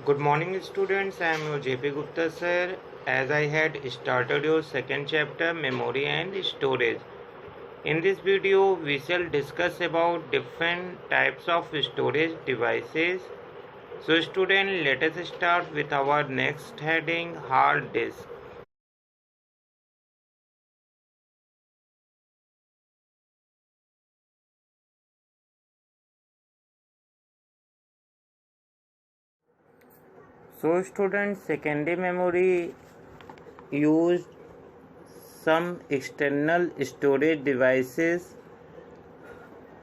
Good morning, students. I am your JP Gupta sir. As I had started your second chapter, memory and storage. In this video, we shall discuss about different types of storage devices. So, student, let us start with our next heading: hard disk. So, student, secondary memory used some external storage devices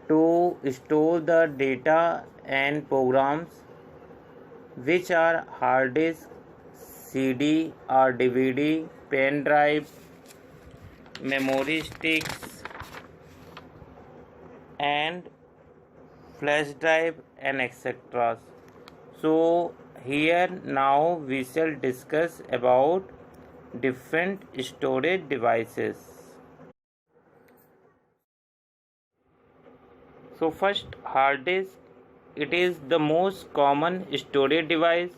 to store the data and programs which are hard disk, CD or DVD, pen drive, memory sticks, and flash drive, and etc. So here now we shall discuss about different storage devices. So first, hard disk. It is the most common storage device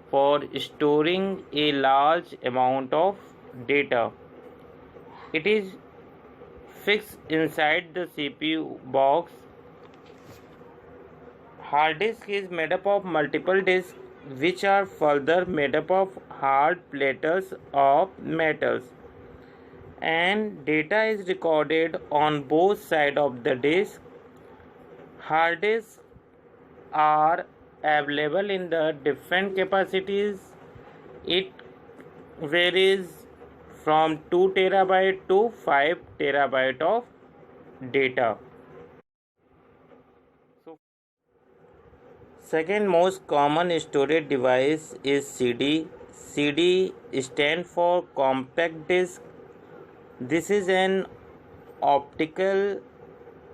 for storing a large amount of data. It is fixed inside the CPU box. Hard disk is made up of multiple disks which are further made up of hard plates of metals, and data is recorded on both sides of the disk. Hard disks are available in the different capacities. It varies from 2 terabyte to 5 terabyte of data. So, second most common storage device is CD. CD stands for compact disc. This is an optical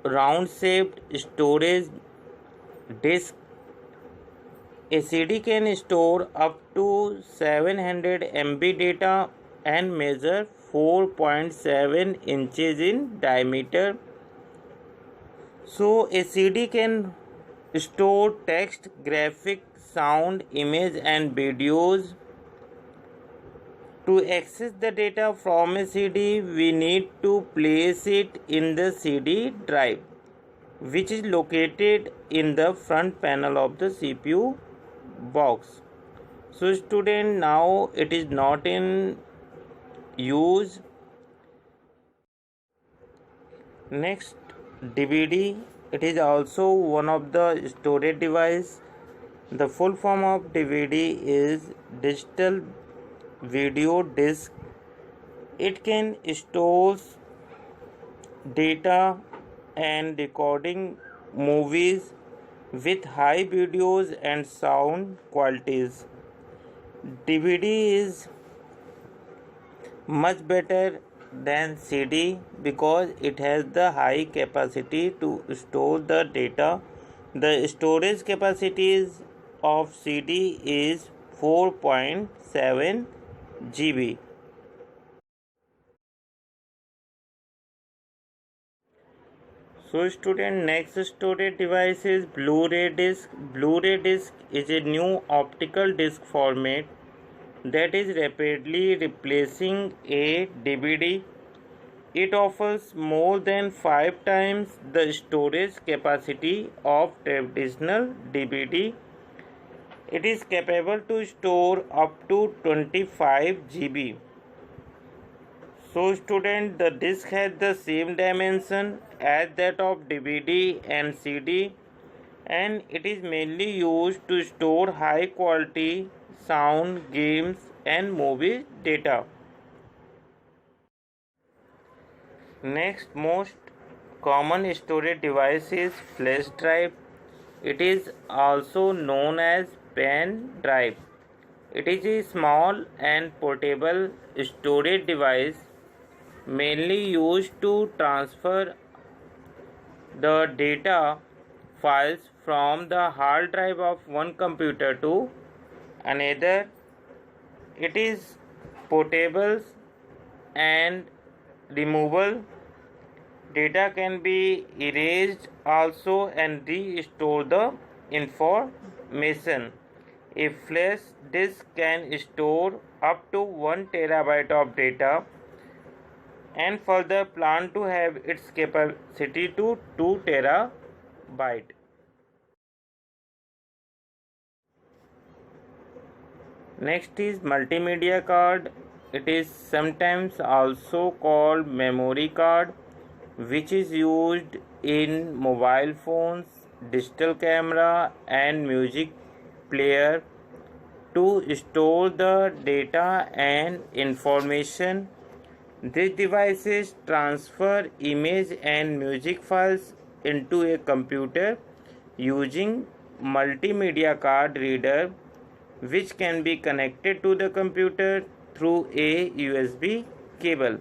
round shaped storage disc. A CD can store up to 700 MB data and measure 4.7 inches in diameter. So a CD can store text, graphic, sound, image and videos. To access the data from a CD, we need to place it in the CD drive, which is located in the front panel of the CPU box. So student, now it is not in use. Next, DVD. It is also one of the storage device. The full form of DVD is digital video disc. It can store data and recording movies with high videos and sound qualities. DVD is much better than CD because it has the high capacity to store the data. The storage capacities of CD is 4.7 GB. So student, next storage device is Blu-ray disc. Blu-ray disc is a new optical disc format that is rapidly replacing a DVD. It offers more than 5 times the storage capacity of traditional DVD. It is capable to store up to 25 GB. So student, the disc has the same dimension as that of DVD and CD, and it is mainly used to store high quality sound, games and movie data. Next most common storage device is flash drive. It is also known as pen drive. It is a small and portable storage device mainly used to transfer the data files from the hard drive of one computer to another. It is portable and removable. Data can be erased also and restore the information. A flash disk can store up to 1 terabyte of data and further plan to have its capacity to 2 terabyte. Next is multimedia card. It is sometimes also called memory card, which is used in mobile phones, digital camera and music player to store the data and information. These devices transfer image and music files into a computer using multimedia card reader, which can be connected to the computer through a USB cable.